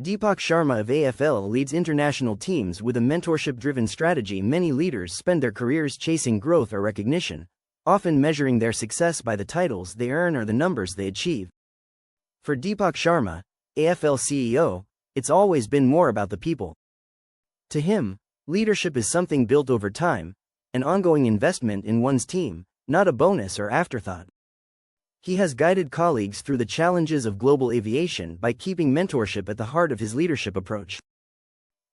Deepak Sharma of AFL leads international teams with a mentorship-driven strategy. Many leaders spend their careers chasing growth or recognition, often measuring their success by the titles they earn or the numbers they achieve. For Deepak Sharma, AFL CEO, it's always been more about the people. To him, leadership is something built over time, an ongoing investment in one's team, not a bonus or afterthought. He has guided colleagues through the challenges of global aviation by keeping mentorship at the heart of his leadership approach.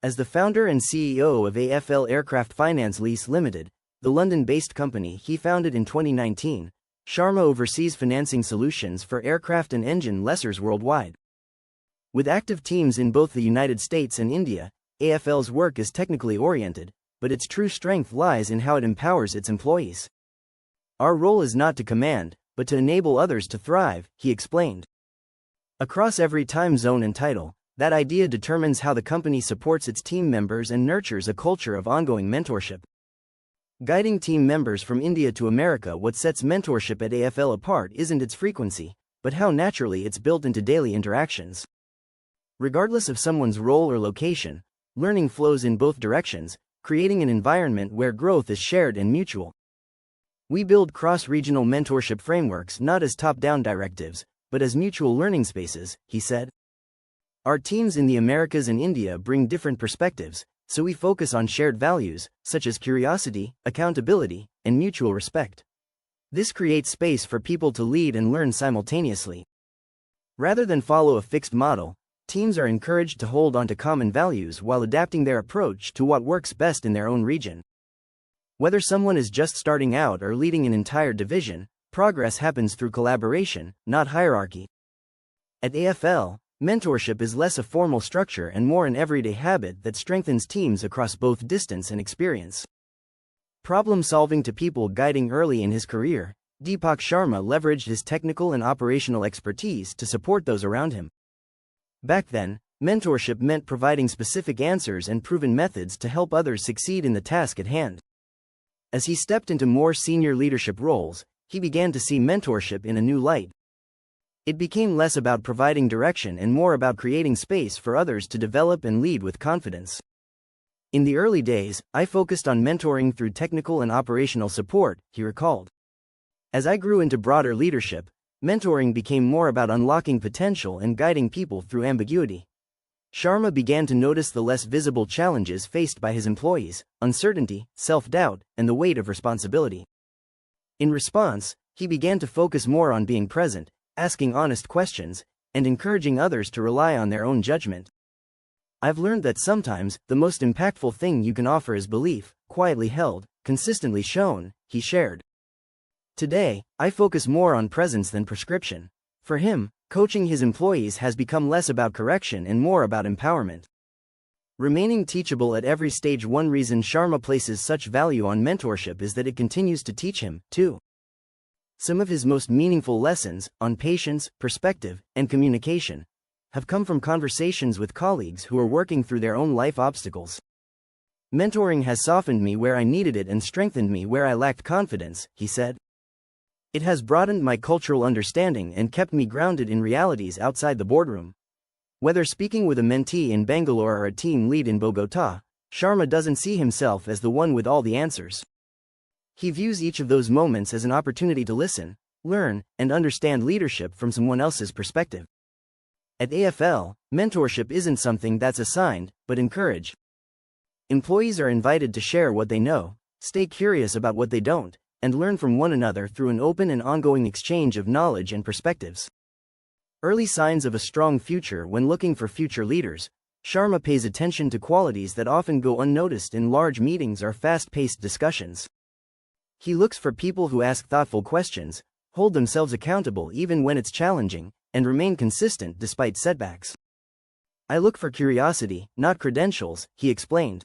As the founder and CEO of AFL Aircraft Finance Lease Limited, the London-based company he founded in 2019, Sharma oversees financing solutions for aircraft and engine lessors worldwide. With active teams in both the United States and India, AFL's work is technically oriented, but its true strength lies in how it empowers its employees. Our role is not to command, but to enable others to thrive, he explained. Across every time zone and title, that idea determines how the company supports its team members and nurtures a culture of ongoing mentorship. Guiding team members from India to America. What sets mentorship at AFL apart isn't its frequency, but how naturally it's built into daily interactions. Regardless of someone's role or location, learning flows in both directions, creating an environment where growth is shared and mutual. We build cross-regional mentorship frameworks not as top-down directives, but as mutual learning spaces, he said. Our teams in the Americas and India bring different perspectives, so we focus on shared values, such as curiosity, accountability, and mutual respect. This creates space for people to lead and learn simultaneously. Rather than follow a fixed model, teams are encouraged to hold on to common values while adapting their approach to what works best in their own region. Whether someone is just starting out or leading an entire division, progress happens through collaboration, not hierarchy. At AFL, mentorship is less a formal structure and more an everyday habit that strengthens teams across both distance and experience. Problem-solving to people. Guiding early in his career, Deepak Sharma leveraged his technical and operational expertise to support those around him. Back then, mentorship meant providing specific answers and proven methods to help others succeed in the task at hand. As he stepped into more senior leadership roles, he began to see mentorship in a new light. It became less about providing direction and more about creating space for others to develop and lead with confidence. In the early days, I focused on mentoring through technical and operational support, he recalled. As I grew into broader leadership, mentoring became more about unlocking potential and guiding people through ambiguity. Sharma began to notice the less visible challenges faced by his employees: uncertainty, self-doubt, and the weight of responsibility. In response, he began to focus more on being present, asking honest questions, and encouraging others to rely on their own judgment. I've learned that sometimes, the most impactful thing you can offer is belief, quietly held, consistently shown, he shared. Today, I focus more on presence than prescription. For him, coaching his employees has become less about correction and more about empowerment. Remaining teachable at every stage. One reason Sharma places such value on mentorship is that it continues to teach him, too. Some of his most meaningful lessons, on patience, perspective, and communication, have come from conversations with colleagues who are working through their own life obstacles. Mentoring has softened me where I needed it and strengthened me where I lacked confidence, he said. It has broadened my cultural understanding and kept me grounded in realities outside the boardroom. Whether speaking with a mentee in Bangalore or a team lead in Bogotá, Sharma doesn't see himself as the one with all the answers. He views each of those moments as an opportunity to listen, learn, and understand leadership from someone else's perspective. At AFL, mentorship isn't something that's assigned, but encouraged. Employees are invited to share what they know, stay curious about what they don't, and learn from one another through an open and ongoing exchange of knowledge and perspectives. Early signs of a strong future. When looking for future leaders, Sharma pays attention to qualities that often go unnoticed in large meetings or fast-paced discussions. He looks for people who ask thoughtful questions, hold themselves accountable even when it's challenging, and remain consistent despite setbacks. I look for curiosity, not credentials, he explained.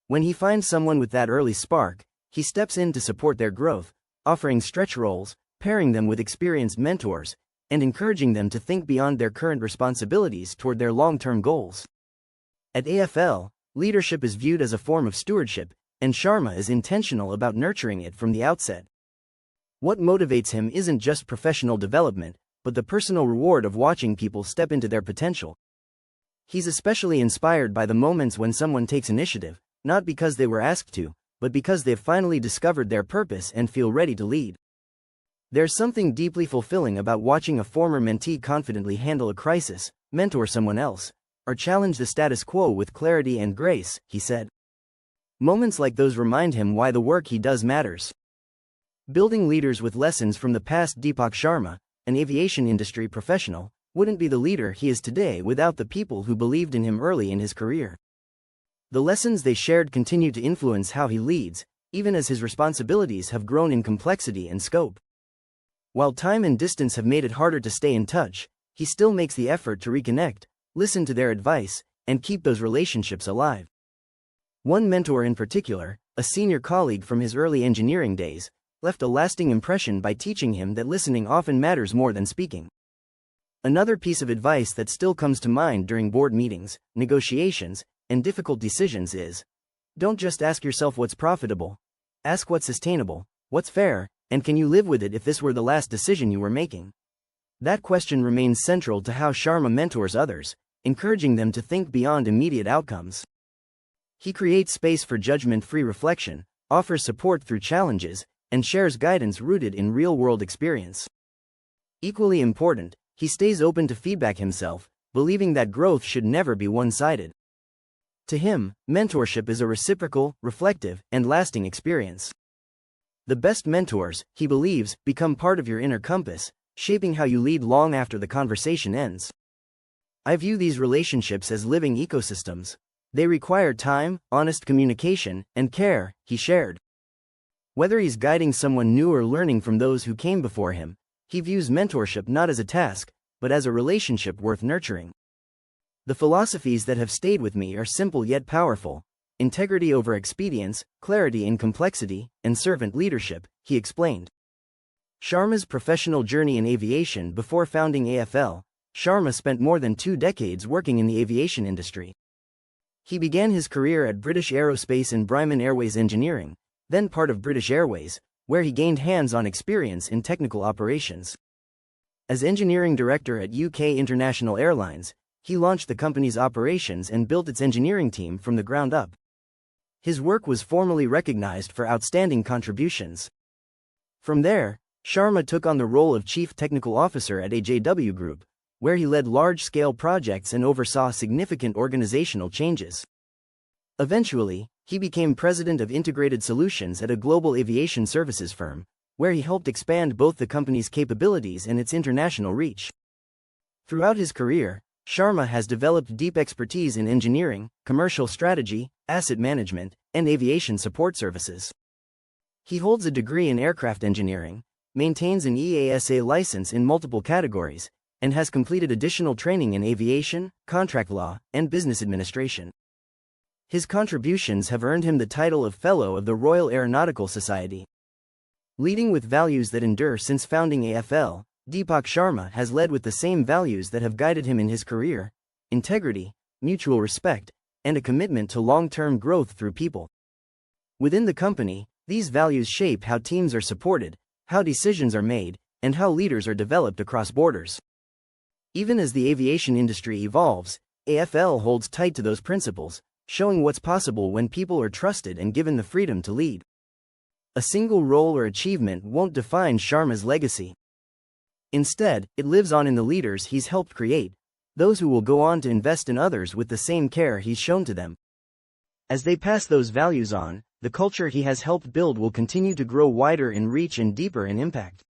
When he finds someone with that early spark, he steps in to support their growth, offering stretch roles, pairing them with experienced mentors, and encouraging them to think beyond their current responsibilities toward their long-term goals. At AFL, leadership is viewed as a form of stewardship, and Sharma is intentional about nurturing it from the outset. What motivates him isn't just professional development, but the personal reward of watching people step into their potential. He's especially inspired by the moments when someone takes initiative, not because they were asked to, but because they've finally discovered their purpose and feel ready to lead. There's something deeply fulfilling about watching a former mentee confidently handle a crisis, mentor someone else, or challenge the status quo with clarity and grace, he said. Moments like those remind him why the work he does matters. Building leaders with lessons from the past. Deepak Sharma, an aviation industry professional, wouldn't be the leader he is today without the people who believed in him early in his career. The lessons they shared continue to influence how he leads, even as his responsibilities have grown in complexity and scope. While time and distance have made it harder to stay in touch, he still makes the effort to reconnect, listen to their advice, and keep those relationships alive. One mentor in particular, a senior colleague from his early engineering days, left a lasting impression by teaching him that listening often matters more than speaking. Another piece of advice that still comes to mind during board meetings, negotiations, and difficult decisions is, don't just ask yourself what's profitable. Ask what's sustainable, what's fair, and can you live with it if this were the last decision you were making? That question remains central to how Sharma mentors others, encouraging them to think beyond immediate outcomes. He creates space for judgment-free reflection, offers support through challenges, and shares guidance rooted in real-world experience. Equally important, he stays open to feedback himself, believing that growth should never be one-sided. To him, mentorship is a reciprocal, reflective, and lasting experience. The best mentors, he believes, become part of your inner compass, shaping how you lead long after the conversation ends. I view these relationships as living ecosystems. They require time, honest communication, and care, he shared. Whether he's guiding someone new or learning from those who came before him, he views mentorship not as a task, but as a relationship worth nurturing. The philosophies that have stayed with me are simple yet powerful: integrity over expedience, clarity in complexity, and servant leadership, he explained. Sharma's professional journey in aviation. Before founding AFL, Sharma spent more than 2 decades working in the aviation industry. He began his career at British Aerospace and Brymon Airways Engineering, then part of British Airways, where he gained hands-on experience in technical operations. As engineering director at UK International Airlines, he launched the company's operations and built its engineering team from the ground up. His work was formally recognized for outstanding contributions. From there, Sharma took on the role of Chief Technical Officer at AJW Group, where he led large-scale projects and oversaw significant organizational changes. Eventually, he became President of Integrated Solutions at a global aviation services firm, where he helped expand both the company's capabilities and its international reach. Throughout his career, Sharma has developed deep expertise in engineering, commercial strategy, asset management, and aviation support services. He holds a degree in aircraft engineering, maintains an EASA license in multiple categories, and has completed additional training in aviation, contract law, and business administration. His contributions have earned him the title of Fellow of the Royal Aeronautical Society. Leading with values that endure. Since founding AFL, Deepak Sharma has led with the same values that have guided him in his career: integrity, mutual respect, and a commitment to long-term growth through people. Within the company, these values shape how teams are supported, how decisions are made, and how leaders are developed across borders. Even as the aviation industry evolves, AFL holds tight to those principles, showing what's possible when people are trusted and given the freedom to lead. A single role or achievement won't define Sharma's legacy. Instead, it lives on in the leaders he's helped create, those who will go on to invest in others with the same care he's shown to them. As they pass those values on, the culture he has helped build will continue to grow wider in reach and deeper in impact.